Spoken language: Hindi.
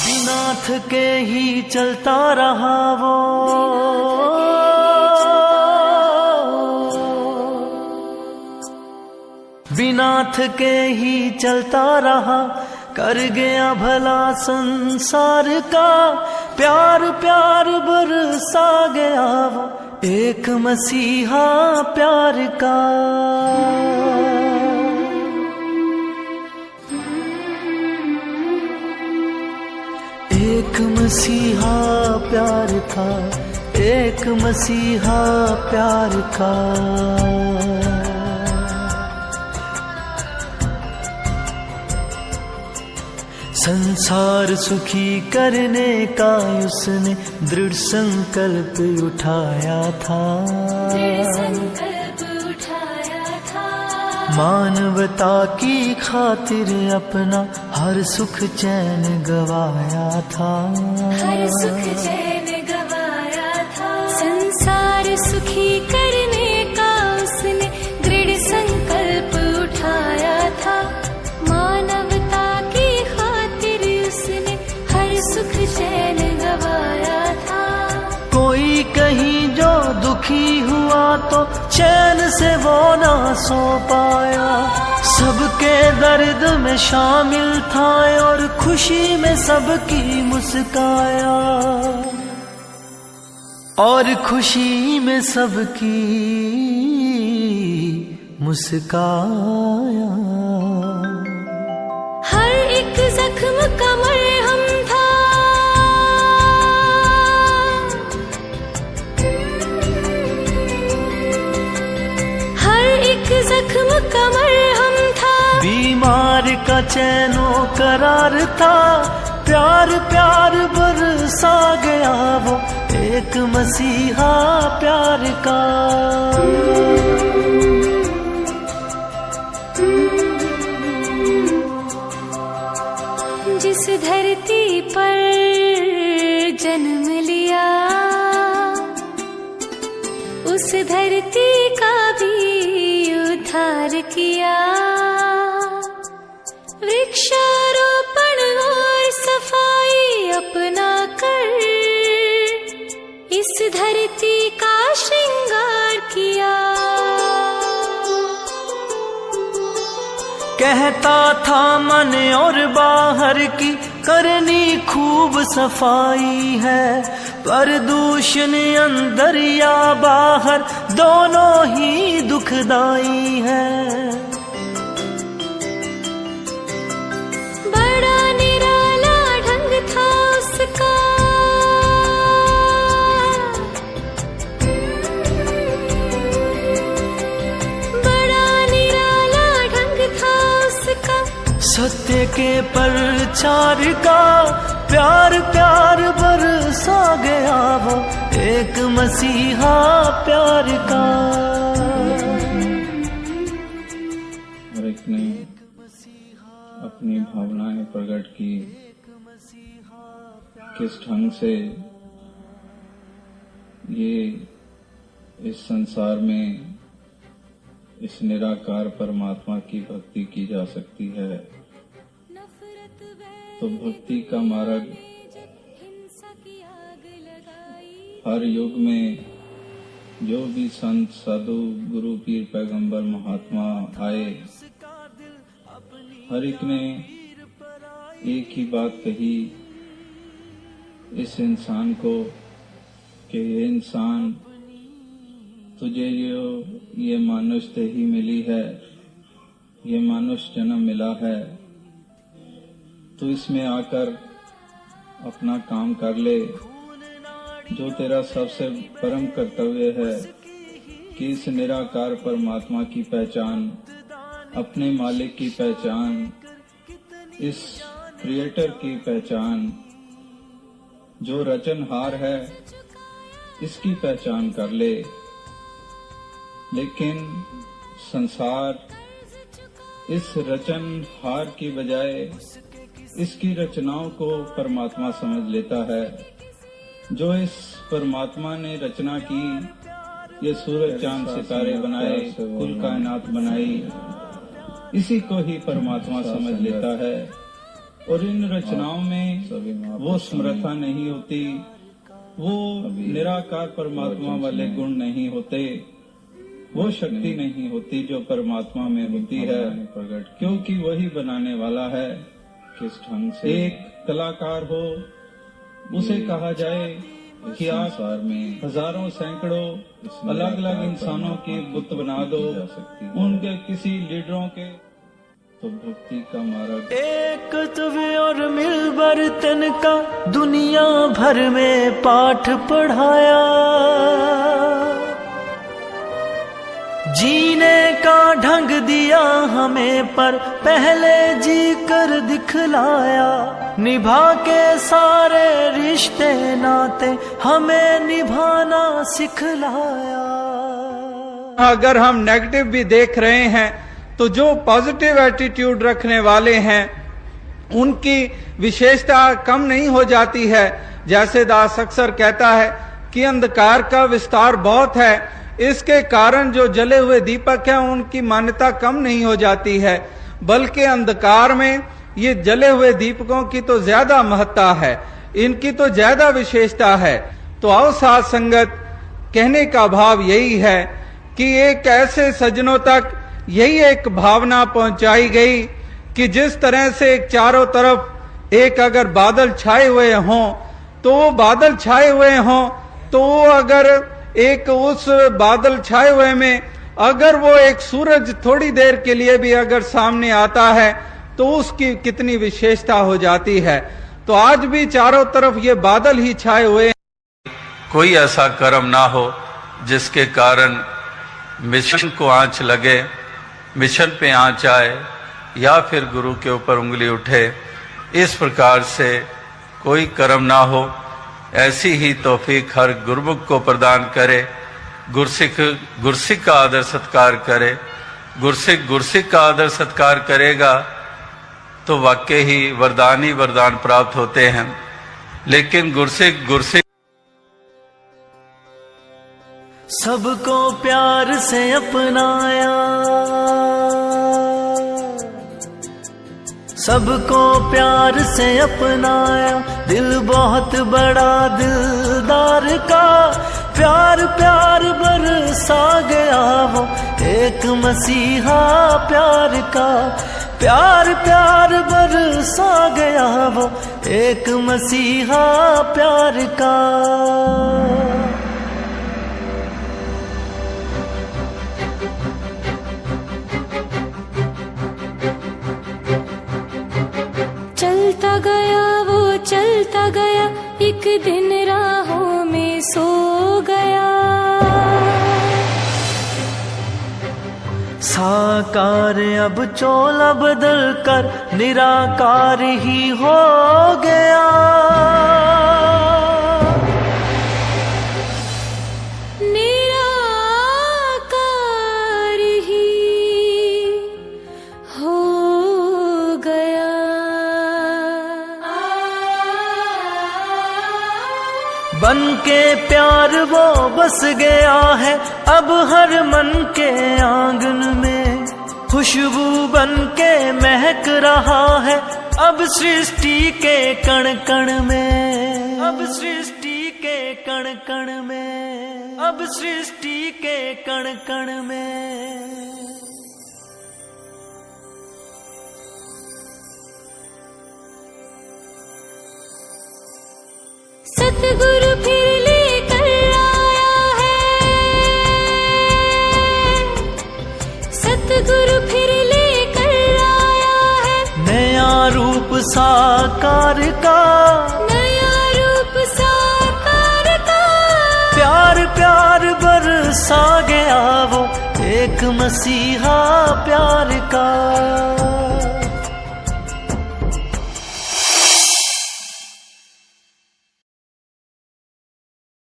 बिना थके ही चलता रहा वो, बिना थके ही चलता रहा, कर गया भला संसार का, प्यार प्यार बरसा गया वो, एक मसीहा प्यार का। एक मसीहा प्यार था, एक मसीहा प्यार का। संसार सुखी करने का उसने दृढ़ संकल्प उठाया था, मानवता की खातिर अपना हर सुख चैन गवाया था, हर सुख चैन गवाया था। संसार सुखी करने का उसने दृढ़ संकल्प उठाया था, मानवता की खातिर उसने हर सुख चैन गवाया था। कोई कहीं जो दुखी हुआ तो चैन से वो ना सो पाया, सबके दर्द में शामिल था और खुशी में सबकी मुस्काया, और खुशी में सबकी मुस्काया। हर एक जख्म का मरहम था, जख्म का मरहम था, बीमार का चैनो करार था, प्यार प्यार बरसा गया वो, एक मसीहा प्यार का। जिस धरती पर जन्म लिया, उस धरती का भी उद्धार किया, वृक्षारोपण और सफाई अपना कर इस धरती का श्रृंगार किया। कहता था मन और बाहर की करनी खूब सफाई है, प्रदूषण अंदर या बाहर दोनों ही दुखदाई है। बड़ा निराला ढंग था उसका, बड़ा निराला ढंग था उसका, सत्य के प्रचार का, प्यार प्यार बरसा गया वो, एक मसीहा प्यार का। हर एक ने अपनी भावनाएं प्रकट की, किस ढंग से ये इस संसार में इस निराकार परमात्मा की भक्ति की जा सकती है। तो भक्ति का मार्ग हर युग में जो भी संत साधु गुरु पीर पैगंबर महात्मा आए, हर एक ने एक ही बात कही इस इंसान को कि ये इंसान तुझे ये मानुष देही मिली है, ये मानुष जन्म मिला है, तो इसमें आकर अपना काम कर ले। जो तेरा सबसे परम कर्तव्य है कि इस निराकार परमात्मा की पहचान, अपने मालिक की पहचान, इस क्रिएटर की पहचान, जो रचनहार है इसकी पहचान कर ले। लेकिन संसार इस रचनहार की बजाय इसकी रचनाओं को परमात्मा समझ लेता है। जो इस परमात्मा ने रचना की, ये सूरज चांद सितारे बनाए, कुल कायनात बनाई, इसी को ही परमात्मा समझ लेता है। और इन रचनाओं में वो समर्था नहीं होती, वो निराकार परमात्मा वाले गुण नहीं होते, वो शक्ति नहीं होती जो परमात्मा में होती है, क्योंकि वही बनाने वाला है। किस ढंग से एक कलाकार हो, उसे कहा जाए कि आप संसार में हजारों सैकड़ों अलग अलग इंसानों की बुत बना दो, उनके किसी लीडरों के, तो भक्ति का मार्ग एक तुवे और मिल बर्तन का दुनिया भर में पाठ पढ़ाया, जीने का ढंग दिया हमें पर पहले जी कर दिखलाया, निभा के सारे रिश्ते नाते हमें निभाना सिखलाया। अगर हम नेगेटिव भी देख रहे हैं तो जो पॉजिटिव एटीट्यूड रखने वाले हैं उनकी विशेषता कम नहीं हो जाती है। जैसे दास अक्सर कहता है कि अंधकार का विस्तार बहुत है, इसके कारण जो जले हुए दीपक हैं उनकी मान्यता कम नहीं हो जाती है, बल्कि अंधकार में ये जले हुए दीपकों की तो ज्यादा महत्ता है, इनकी तो ज्यादा विशेषता है। तो आओ साथ संगत, कहने का भाव यही है कि एक ऐसे सज्जनों तक यही एक भावना पहुंचाई गई कि जिस तरह से एक चारों तरफ एक अगर बादल छाए हुए हों, तो वो बादल छाए हुए हों तो वो अगर एक उस बादल छाए हुए में अगर वो एक सूरज थोड़ी देर के लिए भी अगर सामने आता है तो उसकी कितनी विशेषता हो जाती है। तो आज भी चारों तरफ ये बादल ही छाए हुए हैं। कोई ऐसा कर्म ना हो जिसके कारण मिशन को आंच लगे, मिशन पे आंच आए या फिर गुरु के ऊपर उंगली उठे, इस प्रकार से कोई कर्म ना हो। ऐसी ही तौफीक हर गुरमुख को प्रदान करे। गुरसिख का आदर सत्कार करे। गुरसिख का आदर सत्कार करेगा तो वाकई ही वरदान ही वरदान प्राप्त होते हैं। लेकिन गुरसिख सबको प्यार से अपनाया, सबको प्यार से अपनाया, दिल बहुत बड़ा दिलदार का, प्यार प्यार बरसा गया वो एक मसीहा प्यार का, प्यार प्यार बरसा गया वो एक मसीहा प्यार का। चलता गया वो चलता गया, एक दिन राहों में सो गया। साकार अब चोला बदल कर निराकार ही हो गया। निराकार ही हो गया। बन के प्यार वो बस गया है अब हर मन के आंगन में, खुशबू बन के महक रहा है अब सृष्टि के कण कण में, अब सृष्टि के कण कण में, अब सृष्टि के कण कण में। सतगुरु फिर लेकर आया है, सतगुरु फिर लेकर आया है, नया रूप साकार का, नया रूप साकार का। प्यार प्यार बरसा गया वो एक मसीहा प्यार का।